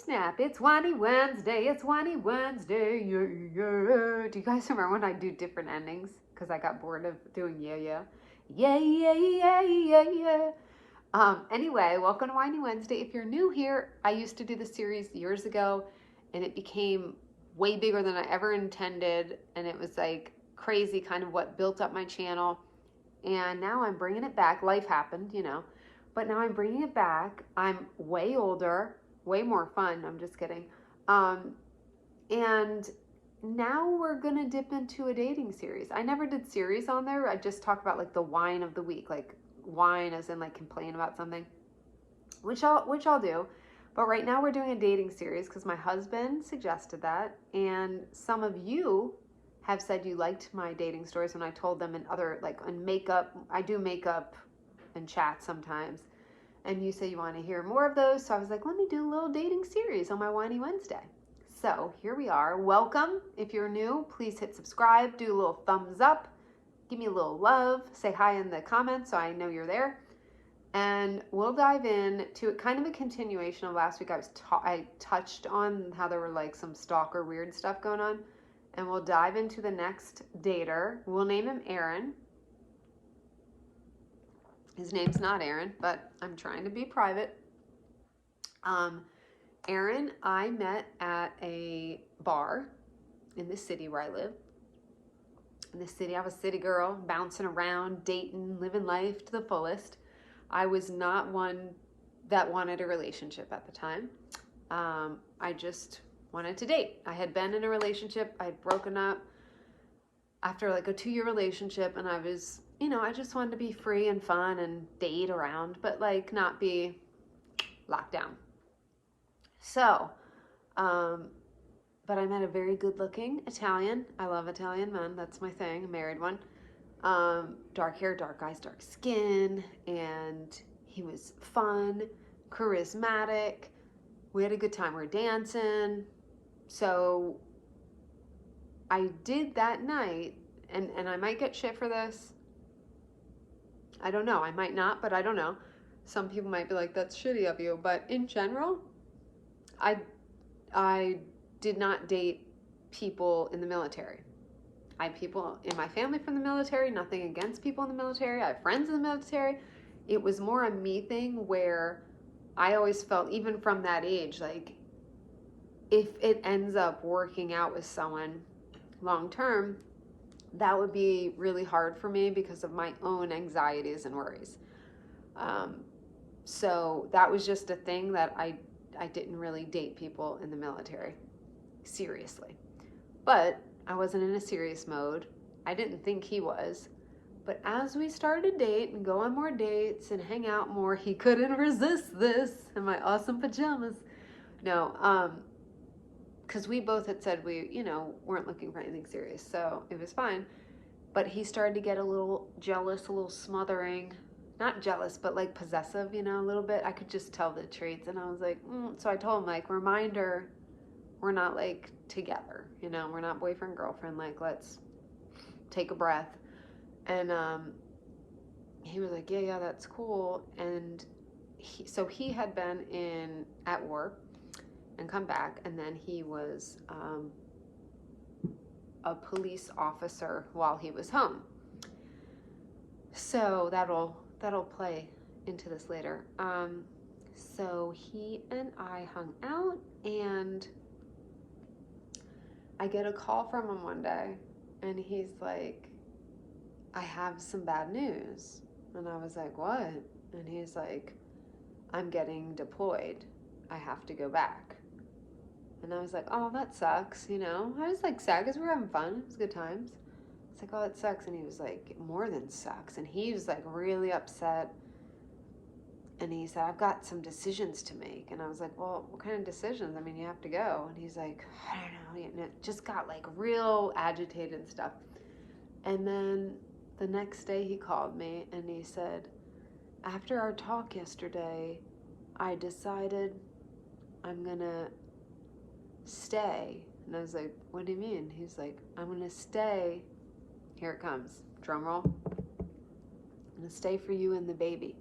snap, it's Winey Wednesday, it's Winey Wednesday, yeah, yeah. Do you guys remember when I do different endings? Because I got bored of doing yeah, yeah. Yeah, yeah, yeah, yeah, yeah. Anyway, welcome to Winey Wednesday. If you're new here, I used to do the series years ago, and it became way bigger than I ever intended, and it was like crazy kind of what built up my channel. And now I'm bringing it back. Life happened, but now I'm bringing it back. I'm way older, way more fun. I'm just kidding. And now we're gonna dip into a dating series. I never did series on there. I just talked about like the wine of the week, like wine as in like complain about something, which I'll do. But right now we're doing a dating series because my husband suggested that, and some of you have said you liked my dating stories when I told them in other, like on makeup. I do makeup and chat sometimes, and you say you want to hear more of those. So I was like, let me do a little dating series on my Winey Wednesday. So here we are. Welcome. If you're new, please hit subscribe, do a little thumbs up, give me a little love, say hi in the comments so I know you're there. And we'll dive in to kind of a continuation of last week. I touched on how there were like some stalker weird stuff going on. And we'll dive into the next dater. We'll name him Aaron. His name's not Aaron, but I'm trying to be private. Aaron, I met at a bar in the city where I live. In the city, I was a city girl, bouncing around, dating, living life to the fullest. I was not one that wanted a relationship at the time. I just wanted to date. I had been in a relationship. I had broken up after like a 2-year relationship, and I was, I just wanted to be free and fun and date around, but like not be locked down. So, but I met a very good looking Italian. I love Italian men. That's my thing. A married one. Dark hair, dark eyes, dark skin, and he was fun, charismatic. We had a good time. We were dancing. So I did that night, and I might get shit for this. I don't know. I might not, but I don't know. Some people might be like, that's shitty of you. But in general, I did not date people in the military. I have people in my family from the military, nothing against people in the military. I have friends in the military. It was more a me thing where I always felt, even from that age, like if it ends up working out with someone long term, that would be really hard for me because of my own anxieties and worries. So that was just a thing that I didn't really date people in the military seriously. But I wasn't in a serious mode. I didn't think he was. But as we started to date and go on more dates and hang out more, he couldn't resist this in my awesome pajamas. No, because we both had said we, weren't looking for anything serious. So it was fine. But he started to get a little jealous, a little smothering. Not jealous, but like possessive, a little bit. I could just tell the traits. And I was like, So I told him, like, reminder, we're not like together, we're not boyfriend, girlfriend, like let's take a breath. And he was like, yeah, that's cool. And he had been at work and come back, and then he was a police officer while he was home. So that'll play into this later. So he and I hung out, and I get a call from him one day, and he's like, I have some bad news. And I was like, what? And he's like, I'm getting deployed. I have to go back. And I was like, oh, that sucks, I was like sad because we were having fun. It was good times. It's like, oh, it sucks. And he was like, more than sucks. And he was like really upset. And he said, I've got some decisions to make. And I was like, well, what kind of decisions? I mean, you have to go. And he's like, I don't know. And it just got like real agitated and stuff. And then the next day he called me and he said, after our talk yesterday, I decided I'm going to stay. And I was like, what do you mean? He's like, I'm going to stay. Here it comes. Drum roll. I'm going to stay for you and the baby.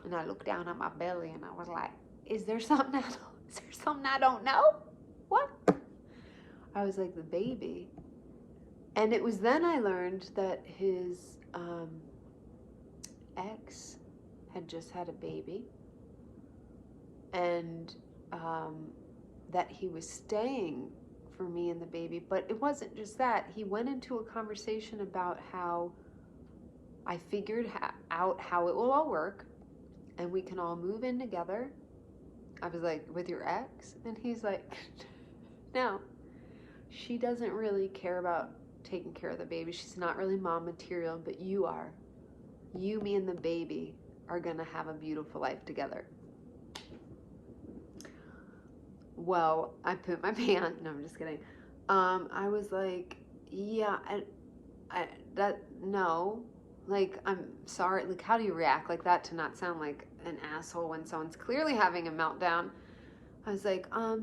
And I looked down at my belly and I was like, is there something I don't know? What? I was like, the baby. And it was then I learned that his ex had just had a baby, and that he was staying for me and the baby. But it wasn't just that. He went into a conversation about how I figured out how it will all work and we can all move in together. I was like, with your ex? And he's like, no, she doesn't really care about taking care of the baby. She's not really mom material, but you are. You, me, and the baby are going to have a beautiful life together. Well, I put my pants. No, I'm just kidding. I was like, yeah, no. Like, I'm sorry. Like, how do you react like that to not sound like an asshole when someone's clearly having a meltdown? I was like, I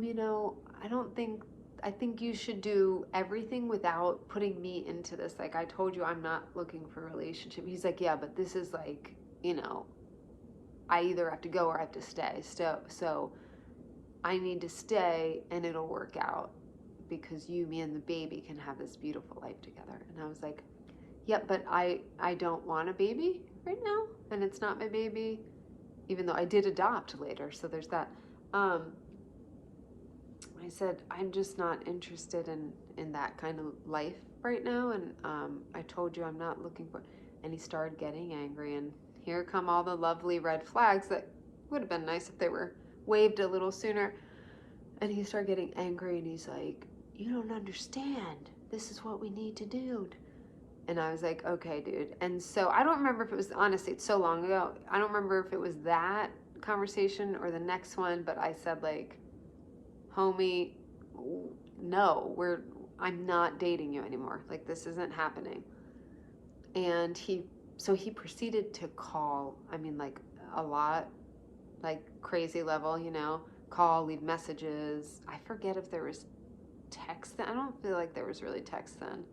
think you should do everything without putting me into this. Like, I told you I'm not looking for a relationship. He's like, yeah, but this is like, I either have to go or I have to stay. So I need to stay and it'll work out because you, me, and the baby can have this beautiful life together. And I was like, yep, but I don't want a baby right now, and it's not my baby, even though I did adopt later, so there's that. I said, I'm just not interested in that kind of life right now, and I told you I'm not looking for, and he started getting angry, and here come all the lovely red flags that would have been nice if they were waved a little sooner. And he started getting angry, and he's like, you don't understand. This is what we need to do. And I was like, okay, dude. And so I don't remember if it was, honestly, it's so long ago. I don't remember if it was that conversation or the next one, but I said, like, homie, no, I'm not dating you anymore. Like, this isn't happening. And he proceeded to call, like a lot, like crazy level, call, leave messages. I forget if there was text then. I don't feel like there was really text then.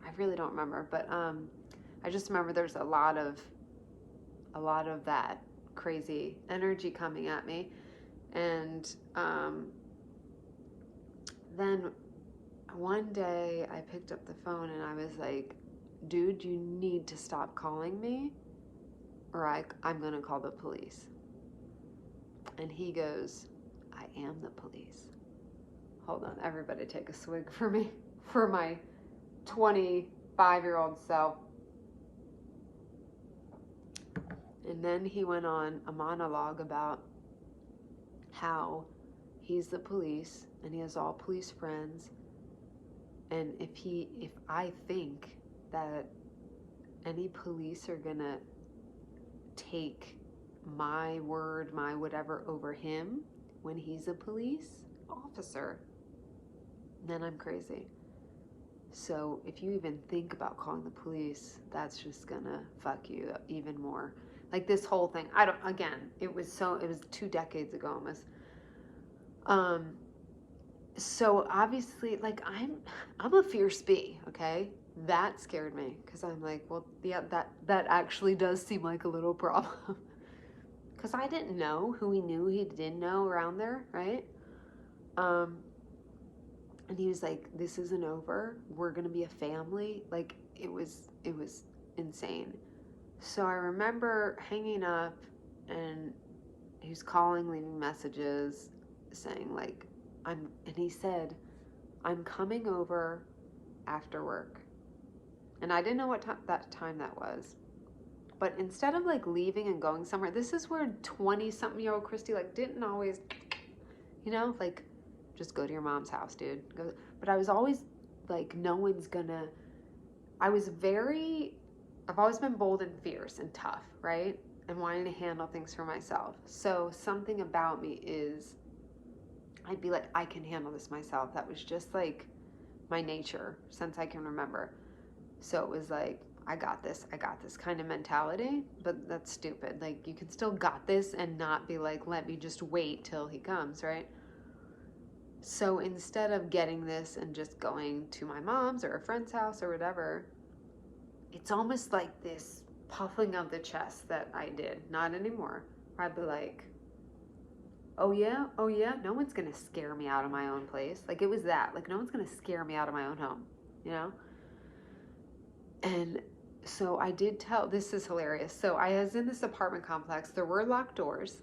I really don't remember, but I just remember there's a lot of that crazy energy coming at me. And then one day I picked up the phone and I was like, dude, you need to stop calling me or I'm going to call the police. And he goes, I am the police. Hold on, everybody take a swig for me, for my 25-year-old self. And then he went on a monologue about how he's the police and he has all police friends, and if I think that any police are gonna take my word, my whatever over him when he's a police officer, then I'm crazy. So if you even think about calling the police, that's just gonna fuck you up even more. Like this whole thing, it was 2 decades ago almost. So obviously, like I'm a fierce bee, okay? That scared me because I'm like, well, yeah, that actually does seem like a little problem. Because I didn't know who he knew he didn't know around there, right? And he was like, this isn't over. We're going to be a family. Like, it was insane. So I remember hanging up, and he was calling, leaving messages, saying, like, and he said, I'm coming over after work. And I didn't know what that time that was. But instead of, like, leaving and going somewhere, this is where 20-something-year-old Christy, like, didn't always, like, just go to your mom's house, dude. But I was always like, no one's gonna. I've always been bold and fierce and tough, right? And wanting to handle things for myself. So something about me is, I'd be like, I can handle this myself. That was just like my nature since I can remember. So it was like, I got this kind of mentality, but that's stupid. Like, you can still got this and not be like, let me just wait till he comes, right? So instead of getting this and just going to my mom's or a friend's house or whatever, it's almost like this puffing of the chest that I did. Not anymore. I'd be like, oh yeah, no one's gonna scare me out of my own place. Like, it was that. Like, no one's gonna scare me out of my own home, you know? And so I did tell, this is hilarious. So I was in this apartment complex. There were locked doors.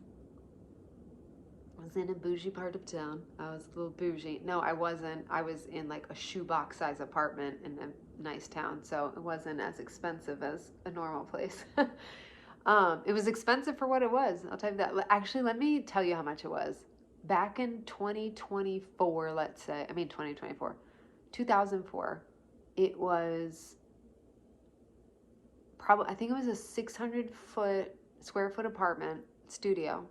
I was in a bougie part of town. I was a little bougie. No, I wasn't. I was in like a shoebox size apartment in a nice town. So it wasn't as expensive as a normal place. It was expensive for what it was. I'll tell you that. Actually, let me tell you how much it was. Back in 2024, let's say, 2024, 2004, it was probably, I think it was a 600 square foot apartment studio.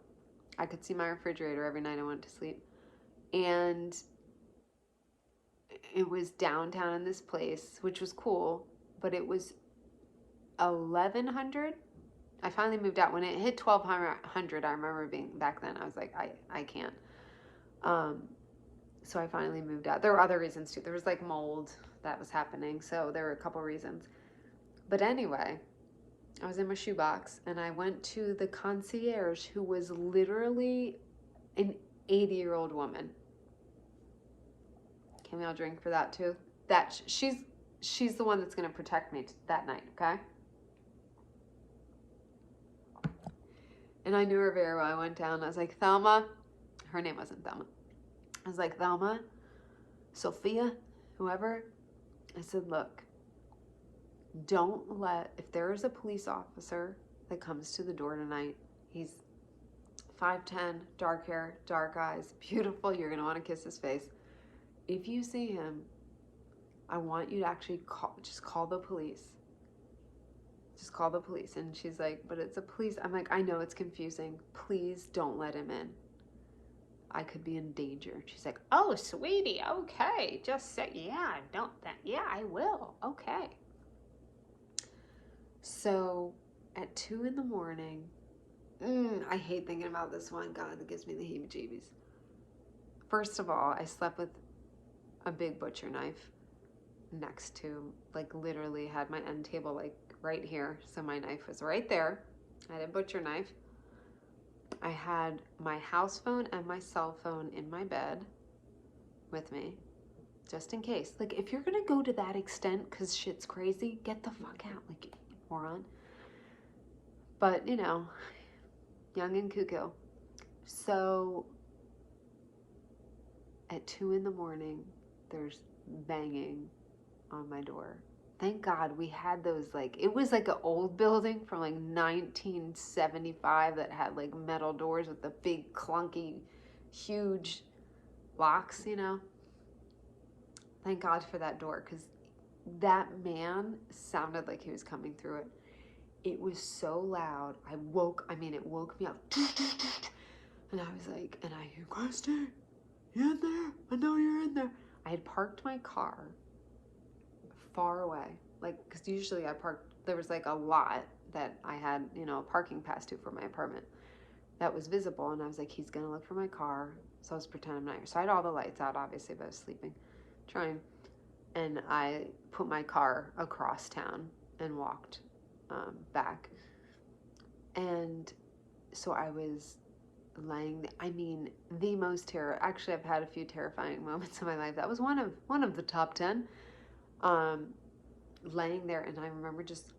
I could see my refrigerator every night I went to sleep. And it was downtown in this place, which was cool, but it was 1100. I finally moved out. When it hit 1200, I remember being back then, I was like, I can't. So I finally moved out. There were other reasons too. There was like mold that was happening. So there were a couple reasons. But anyway, I was in my shoebox and I went to the concierge, who was literally an 80-year-old woman. Can we all drink for that too? She's the one that's going to protect me that night, okay? And I knew her very well. I went down. I was like, Thelma. Her name wasn't Thelma. I was like, Thelma, Sophia, whoever. I said, look, don't let, if there is a police officer that comes to the door tonight, he's 5'10", dark hair, dark eyes, beautiful, you're going to want to kiss his face. If you see him, I want you to actually just call the police. Just call the police. And she's like, but it's a police. I'm like, I know it's confusing. Please don't let him in. I could be in danger. She's like, oh, sweetie, okay. Just say, yeah, yeah, I will. Okay. So at 2 a.m, I hate thinking about this one. God, that gives me the heebie-jeebies. First of all, I slept with a big butcher knife next to, like, literally had my end table like right here. So my knife was right there. I had a butcher knife. I had my house phone and my cell phone in my bed with me, just in case. Like, if you're gonna go to that extent because shit's crazy, get the fuck out, like, you moron. But, you know, young and cuckoo. So at 2 a.m, there's banging on my door. Thank God we had those, like, it was like an old building from like 1975 that had like metal doors with the big clunky huge locks, you know. Thank God for that door, because that man sounded like he was coming through it. It was so loud. It woke me up. And I was like, and I hear, Christy, you in there? I know you're in there. I had parked my car far away, like, because usually I parked, there was like a lot that I had, you know, a parking pass to for my apartment that was visible, and I was like, he's gonna look for my car, so I was pretending I'm not here. So I had all the lights out, obviously, but I was sleeping, trying, and I put my car across town and walked back, and so I was laying, the most terror, actually I've had a few terrifying moments in my life. That was one of the top 10. Laying there, and I remember just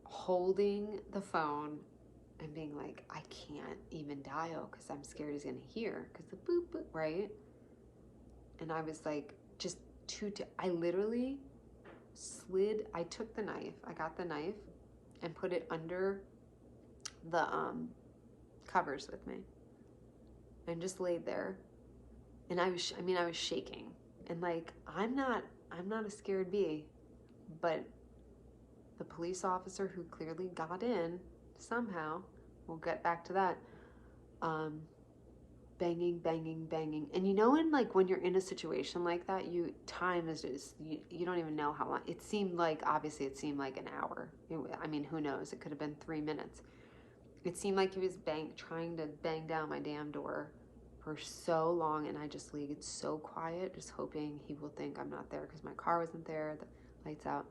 holding the phone and being like, I can't even dial because I'm scared he's gonna hear, because the boop boop, right? And I was like, just I literally I took the knife, I got the knife and put it under the covers with me and just laid there. And I was shaking, and like, I'm not a scared bee. But the police officer who clearly got in somehow, we'll get back to that, banging. And you know, when you're in a situation like that, time is just, you don't even know how long. It seemed like an hour. Who knows? It could have been 3 minutes. It seemed like he was trying to bang down my damn door for so long, and I just laid so quiet, just hoping he will think I'm not there, because my car wasn't there, the lights out.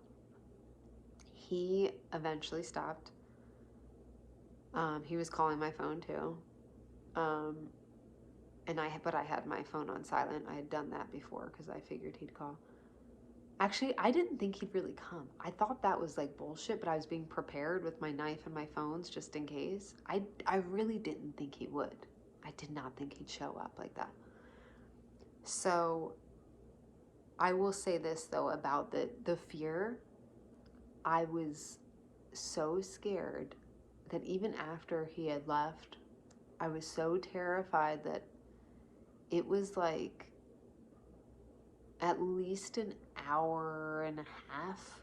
He eventually stopped. He was calling my phone too. Um, but I had my phone on silent. I had done that before because I figured he'd call. Actually, I didn't think he'd really come. I thought that was like bullshit, but I was being prepared with my knife and my phones just in case. I really didn't think he would. I did not think he'd show up like that. So I will say this though about the fear. I was so scared that even after he had left, I was so terrified that it was like at least an hour and a half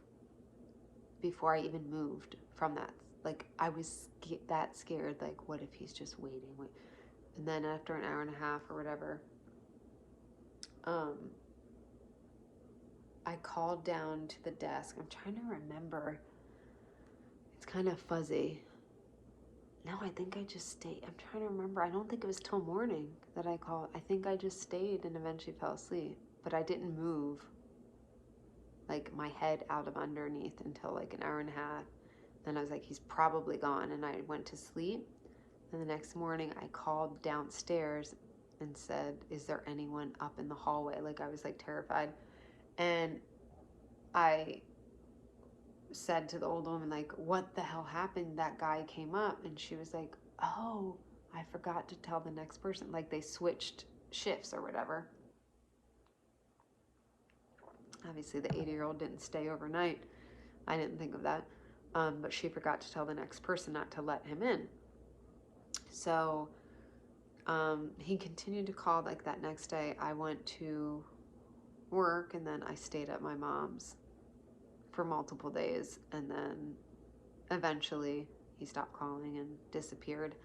before I even moved from that. Like, I was that scared, like, what if he's just waiting? And then after an hour and a half or whatever, I called down to the desk. I'm trying to remember. It's kind of fuzzy. No, I think I just stayed. I'm trying to remember. I don't think it was till morning that I called. I think I just stayed and eventually fell asleep. But I didn't move, like, my head out of underneath until like an hour and a half. Then I was like, he's probably gone. And I went to sleep. And the next morning I called downstairs and said, is there anyone up in the hallway? Like, I was like terrified. And I said to the old woman, like, what the hell happened? That guy came up. And she was like, oh, I forgot to tell the next person. Like, they switched shifts or whatever. Obviously the 80-year-old didn't stay overnight. I didn't think of that. But she forgot to tell the next person not to let him in. So he continued to call. Like, that next day I went to work and then I stayed at my mom's for multiple days, and then eventually he stopped calling and disappeared.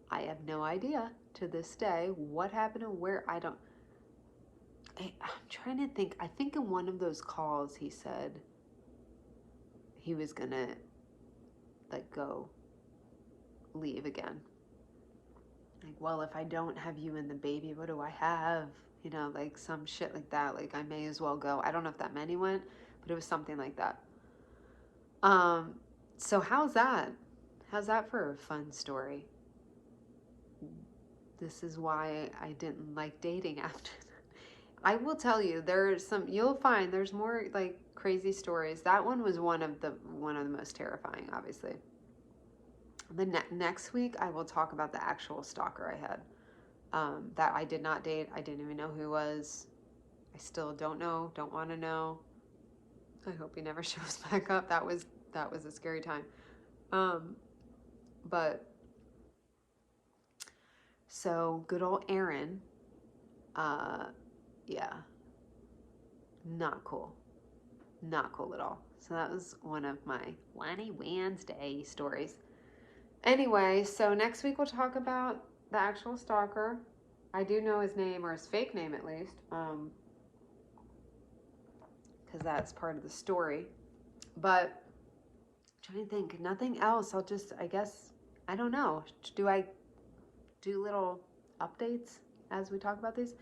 I have no idea to this day what happened and where. I'm trying to think. I think in one of those calls he said he was gonna like go leave again. Like, well, if I don't have you and the baby, what do I have? You know, like some shit like that. Like, I may as well go. I don't know if that many went, but it was something like that. So how's that? How's that for a fun story? This is why I didn't like dating after that. I will tell you, you'll find there's more like crazy stories. That one was one of the most terrifying, obviously. The next week I will talk about the actual stalker I had. That I did not date. I didn't even know who he was. I still don't know, don't want to know. I hope he never shows back up. That was a scary time. But so good old Aaron, yeah, not cool. Not cool at all. So that was one of my Winey Wednesday stories. Anyway, so next week we'll talk about the actual stalker. I do know his name, or his fake name at least, because that's part of the story. But I'm trying to think, nothing else. I guess, I don't know. Do I do little updates as we talk about these?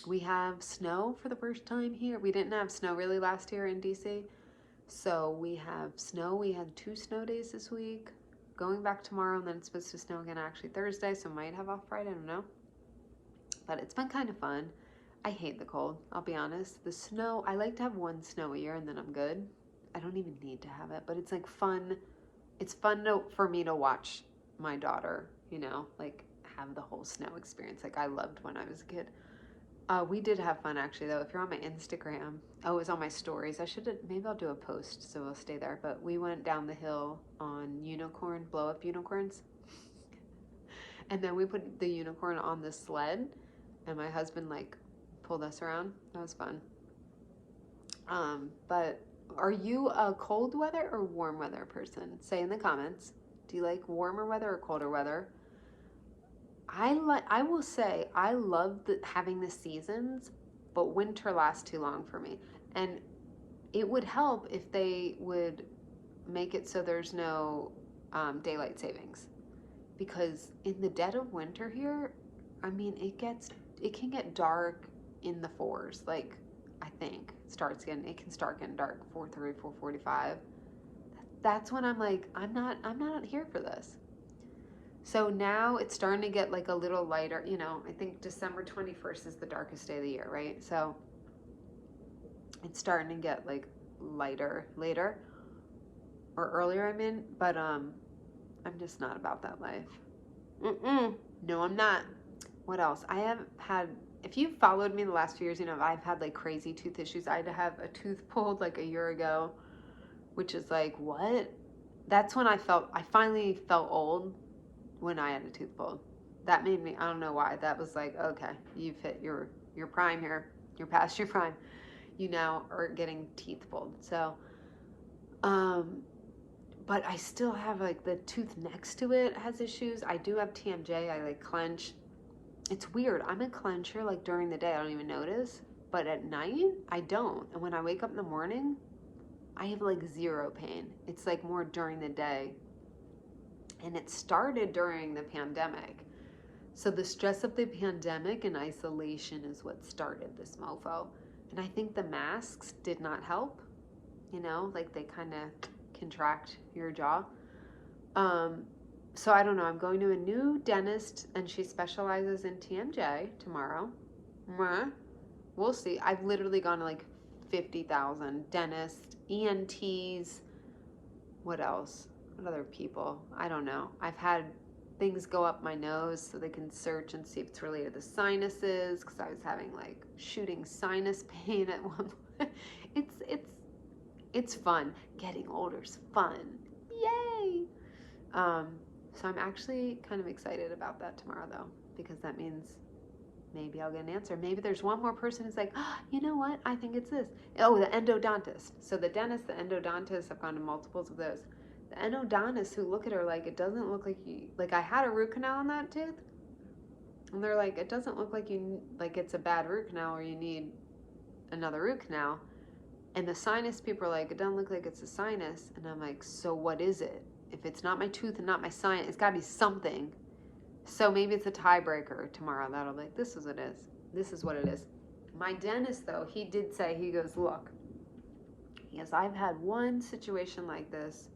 We have snow for the first time here. We didn't have snow really last year in DC. So we have snow. We had 2 snow days this week. Going back tomorrow, and then it's supposed to snow again actually Thursday, so might have off Friday, I don't know. But it's been kind of fun. I hate the cold, I'll be honest. The snow, I like to have 1 snow a year and then I'm good. I don't even need to have it, but it's like fun. It's fun for me to watch my daughter, you know, like have the whole snow experience like I loved when I was a kid. We did have fun actually though. If you're on my Instagram, it was on my stories. Maybe I'll do a post so I'll stay there. But we went down the hill on blow up unicorns. And then we put the unicorn on the sled and my husband like pulled us around. That was fun. But are you a cold weather or warm weather person? Say in the comments. Do you like warmer weather or colder weather? I will say I love having the seasons, but winter lasts too long for me. And it would help if they would make it so there's no daylight savings, because in the dead of winter here, I mean, it can get dark in the 4s. Like, I think it can start getting dark 4:30, 4:45. that's when I'm like, I'm not here for this. So now it's starting to get like a little lighter. I think December 21st is the darkest day of the year, right? So it's starting to get like lighter later or earlier, but I'm just not about that life. No, I'm not. What else? I have had, if you've followed me the last few years, I've had like crazy tooth issues. I had to have a tooth pulled like a year ago, which is like, what? That's when I finally felt old when I had a tooth pulled. That made me, I don't know why. That was like, okay, you've hit your prime here. You're past your prime. You now are getting teeth pulled. So, but I still have like the tooth next to it has issues. I do have TMJ. I like clench. It's weird. I'm a clencher like during the day. I don't even notice. But at night, I don't. And when I wake up in the morning, I have like zero pain. It's like more during the day. And it started during the pandemic. So the stress of the pandemic and isolation is what started this mofo. And I think the masks did not help. Like they kind of contract your jaw. So I don't know. I'm going to a new dentist, and she specializes in TMJ tomorrow. We'll see. I've literally gone to like 50,000 dentists, ENTs. What else? What other people? I don't know. I've had things go up my nose so they can search and see if it's related to sinuses, because I was having like shooting sinus pain at one point. It's fun. Getting older is fun. Yay! So I'm actually kind of excited about that tomorrow, though, because that means maybe I'll get an answer. Maybe there's one more person who's like, oh, you know what? I think it's this. Oh, the endodontist. So the dentist, the endodontist, I've gone to multiples of those. The endodontists who look at her like, it doesn't look like you, like I had a root canal on that tooth. And they're like, it doesn't look like it's a bad root canal or you need another root canal. And the sinus people are like, it doesn't look like it's a sinus. And I'm like, so what is it? If it's not my tooth and not my sinus, it's got to be something. So maybe it's a tiebreaker tomorrow. That'll be like, this is what it is. This is what it is. My dentist, though, he did say, he goes, look, I've had one situation like this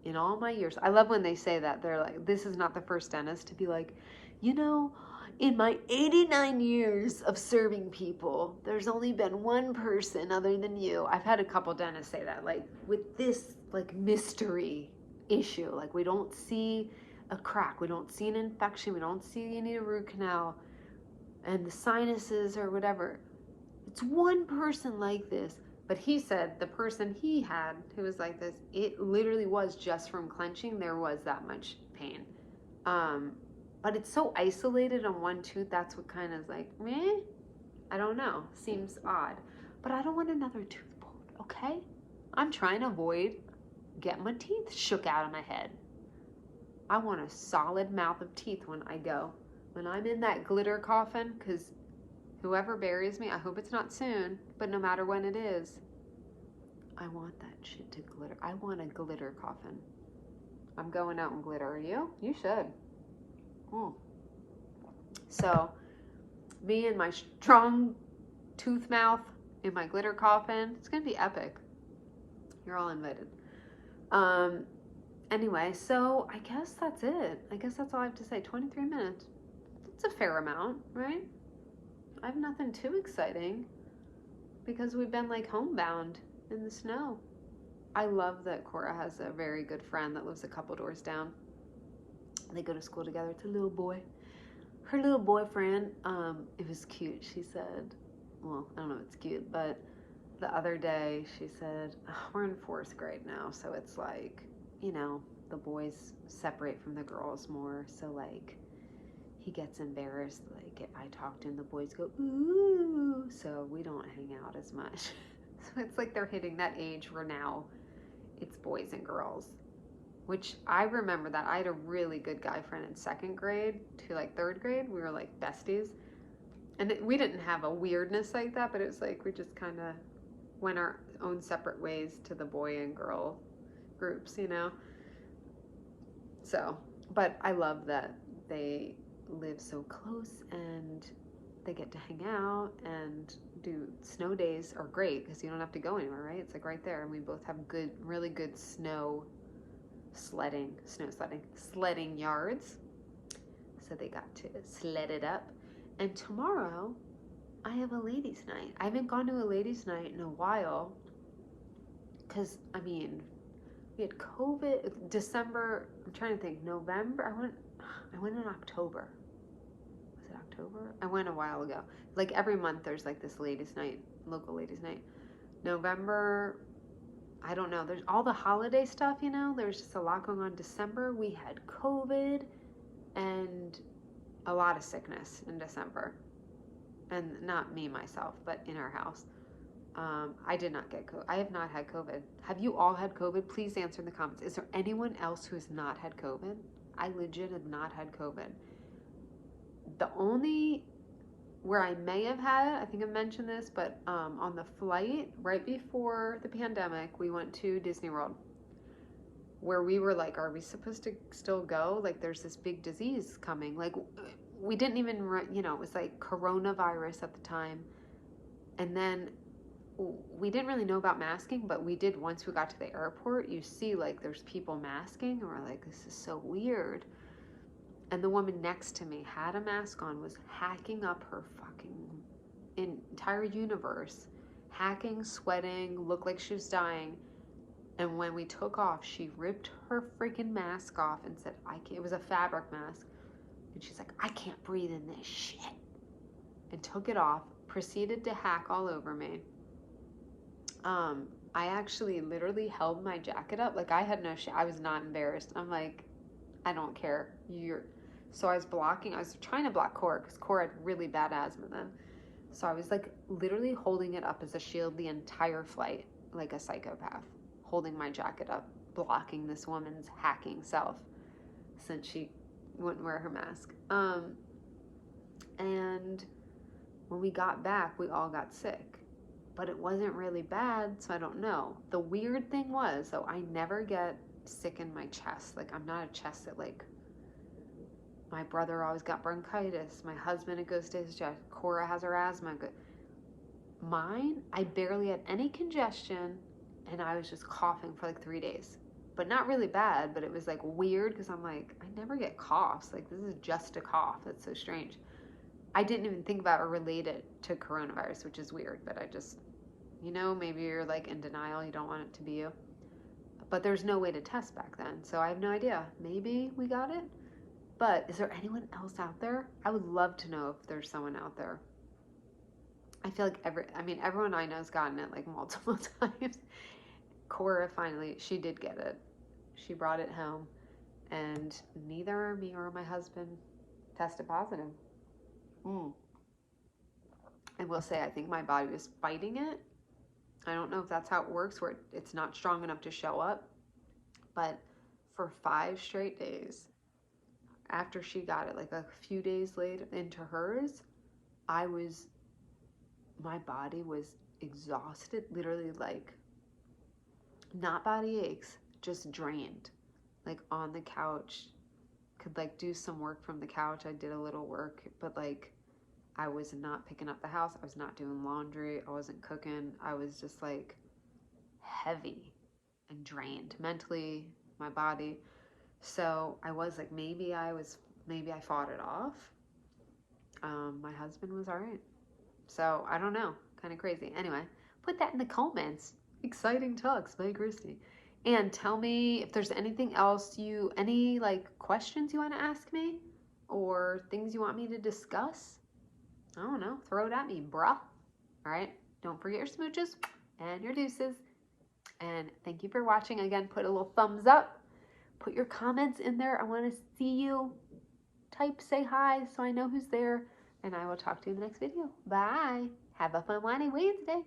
in all my years. I love when they say that. They're like, this is not the first dentist to be like, in my 89 years of serving people, there's only been one person other than you. I've had a couple dentists say that, like, with this, like, mystery issue. Like, we don't see a crack. We don't see an infection. We don't see you need a root canal. And the sinuses or whatever. It's one person like this. But he said the person he had who was like this, it literally was just from clenching. There was that much pain. But it's so isolated on one tooth. That's what kind of is like, meh? I don't know. Seems odd. But I don't want another tooth pulled, okay? I'm trying to avoid getting my teeth shook out of my head. I want a solid mouth of teeth when I go. When I'm in that glitter coffin, because whoever buries me, I hope it's not soon, but no matter when it is, I want that shit to glitter. I want a glitter coffin. I'm going out in glitter. Are you? You should. So, me and my strong tooth mouth in my glitter coffin, it's going to be epic. You're all invited. Anyway, so I guess that's it. I guess that's all I have to say. 23 minutes. It's a fair amount, right? I have nothing too exciting because we've been like homebound in the snow. I love that Cora has a very good friend that lives a couple doors down. They go to school together. It's a little boy. Her little boyfriend, it was cute. She said, well, I don't know if it's cute, but the other day she said, oh, we're in 4th grade now, so it's like, the boys separate from the girls more, so like he gets embarrassed, like I talk to him, the boys go ooh, so we don't hang out as much. So it's like they're hitting that age where now it's boys and girls, which I remember that I had a really good guy friend in 2nd grade to like 3rd grade. We were like besties, and we didn't have a weirdness like that, but it was like we just kind of went our own separate ways to the boy and girl groups, So, but I love that they live so close and they get to hang out and snow days are great because you don't have to go anywhere, right? It's like right there, and we both have really good snow sledding yards. So they got to sled it up. And tomorrow, I have a ladies' night. I haven't gone to a ladies' night in a while because, I mean, we had COVID, December, I'm trying to think, November, I went in October. Was it October? I went a while ago. Like every month there's like this ladies' night, local ladies' night. November, I don't know. There's all the holiday stuff, you know. There's just a lot going on. December, we had COVID and a lot of sickness in December. And not me, myself, but in our house. I did not get COVID. I have not had COVID. Have you all had COVID? Please answer in the comments. Is there anyone else who has not had COVID? I legit have not had COVID. The only where I may have had it, I think I mentioned this, but on the flight right before the pandemic, we went to Disney World where we were like, are we supposed to still go? Like there's this big disease coming. Like we didn't even, it was like coronavirus at the time. And then we didn't really know about masking, but we did once we got to the airport. You see like there's people masking and we're like, this is so weird. And the woman next to me had a mask on, was hacking up her fucking entire universe, hacking, sweating, looked like she was dying. And when we took off, she ripped her freaking mask off and said, I can't, it was a fabric mask. And she's like, I can't breathe in this shit. And took it off, proceeded to hack all over me. I actually literally held my jacket up. Like I had no shit. I was not embarrassed. I'm like, I don't care. So I was trying to block Cora because Cora had really bad asthma then. So I was like literally holding it up as a shield the entire flight, like a psychopath, holding my jacket up, blocking this woman's hacking self since she wouldn't wear her mask. And when we got back, we all got sick, but it wasn't really bad. So I don't know. The weird thing was, though, I never get sick in my chest. Like I'm not a chest that like, my brother always got bronchitis. My husband, it goes to his chest. Cora has her asthma. Mine, I barely had any congestion and I was just coughing for like 3 days, but not really bad, but it was like weird because I'm like, I never get coughs. Like this is just a cough. That's so strange. I didn't even think about or relate it to coronavirus, which is weird, but I just, maybe you're like in denial. You don't want it to be you, but there's no way to test back then. So I have no idea. Maybe we got it. But is there anyone else out there? I would love to know if there's someone out there. I feel like everyone I know has gotten it like multiple times. Cora finally, she did get it. She brought it home and neither me or my husband tested positive. I will say, I think my body was fighting it. I don't know if that's how it works, where it's not strong enough to show up. But for 5 straight days, after she got it, like a few days later into hers, my body was exhausted, literally like, not body aches, just drained, like on the couch, could like do some work from the couch. I did a little work, but like, I was not picking up the house. I was not doing laundry. I wasn't cooking. I was just like heavy and drained mentally, my body. So I was like, maybe I fought it off. My husband was all right. So I don't know, kind of crazy. Anyway, put that in the comments. Exciting talks by Christy. And tell me if there's anything else any like questions you want to ask me or things you want me to discuss. I don't know, throw it at me, bruh. All right, don't forget your smooches and your deuces. And thank you for watching. Again, put a little thumbs up. Put your comments in there. I want to see you. Type, say hi so I know who's there. And I will talk to you in the next video. Bye. Have a fun Winey Wednesday.